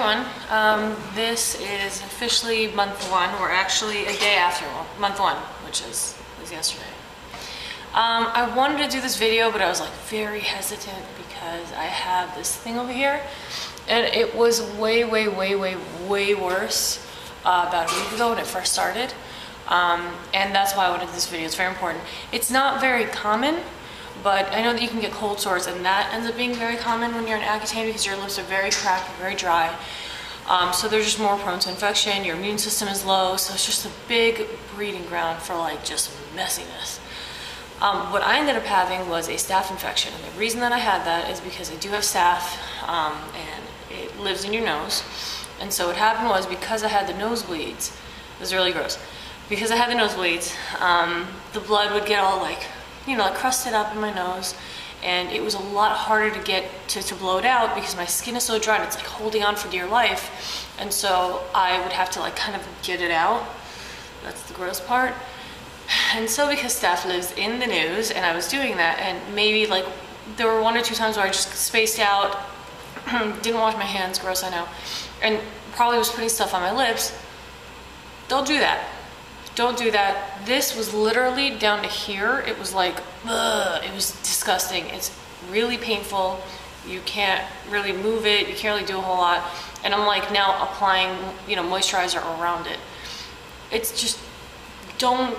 everyone. This is officially month one. We're actually a day after month one, which was yesterday. I wanted to do this video, but I was like very hesitant because I had this thing over here, and it was way worse about a week ago when it first started. And that's why I wanted this video. It's very important. It's not very common, but I know that you can get cold sores, and that ends up being very common when you're in Accutane because your lips are very cracked and very dry. So they're just more prone to infection. Your immune system is low, so it's just a big breeding ground for like just messiness. What I ended up having was a staph infection, and the reason that I had that is because I do have staph, and it lives in your nose. And so what happened was, because I had the nosebleeds, it was really gross. Because I had the nosebleeds, the blood would get all like, you know, like crusted up in my nose, and it was a lot harder to get to blow it out because my skin is so dry and it's like holding on for dear life. And so I would have to like kind of get it out. That's the gross part. And so because staph lives in the nose, and I was doing that, and maybe like there were 1 or 2 times where I just spaced out, didn't wash my hands, gross I know, and probably was putting stuff on my lips. Don't do that. Don't do that. This was literally down to here. It was like, ugh, it was disgusting. It's really painful. You can't really move it. You can't really do a whole lot. And I'm like now applying, you know, moisturizer around it. It's just, don't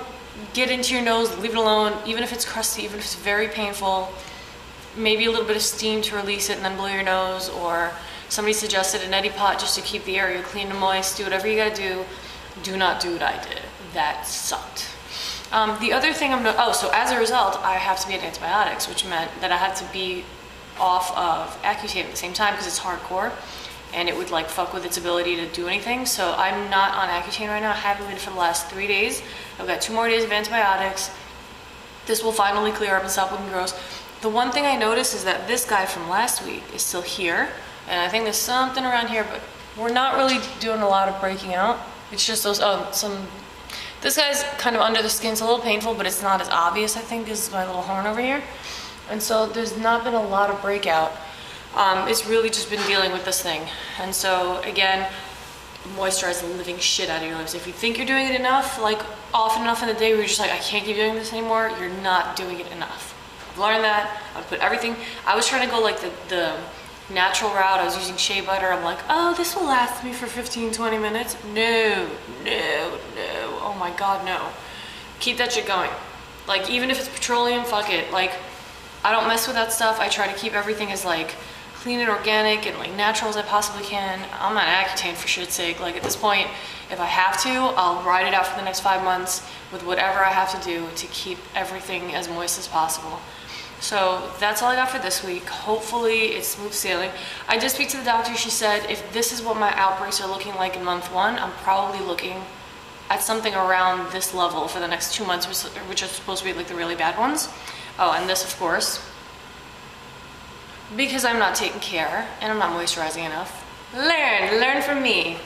get into your nose, leave it alone, even if it's crusty, even if it's very painful. Maybe a little bit of steam to release it and then blow your nose, or somebody suggested a neti pot just to keep the area clean and moist. Do whatever you gotta do. Do not do what I did. That sucked. The other thing so as a result, I have to be on antibiotics, which meant that I had to be off of Accutane at the same time because it's hardcore, and it would like fuck with its ability to do anything. So I'm not on Accutane right now. I haven't been for the last 3 days. I've got 2 more days of antibiotics. This will finally clear up and stop looking gross. The one thing I noticed is that this guy from last week is still here, and I think there's something around here, but we're not really doing a lot of breaking out. It's just those, this guy's kind of under the skin. It's a little painful, but it's not as obvious, I think, as my little horn over here. And so there's not been a lot of breakout. It's really just been dealing with this thing. And so again, moisturize the living shit out of your lips. If you think you're doing it enough, like often enough in the day where you're just like, I can't keep doing this anymore, you're not doing it enough. I've learned that. I've put everything, I was trying to go like the natural route. I was using shea butter. I'm like, oh, this will last me for 15-20 minutes. No, oh my god, no. Keep that shit going. Like, even if it's petroleum, fuck it. Like, I don't mess with that stuff. I try to keep everything as like clean and organic and like natural as I possibly can. I'm not Accutane for shit's sake. Like, at this point, if I have to, I'll ride it out for the next 5 months with whatever I have to do to keep everything as moist as possible. So that's all I got for this week. Hopefully it's smooth sailing. I did speak to the doctor. She said if this is what my outbreaks are looking like in month 1, I'm probably looking at something around this level for the next 2 months, which are supposed to be like the really bad ones. Oh, and this, of course, because I'm not taking care and I'm not moisturizing enough. Learn from me.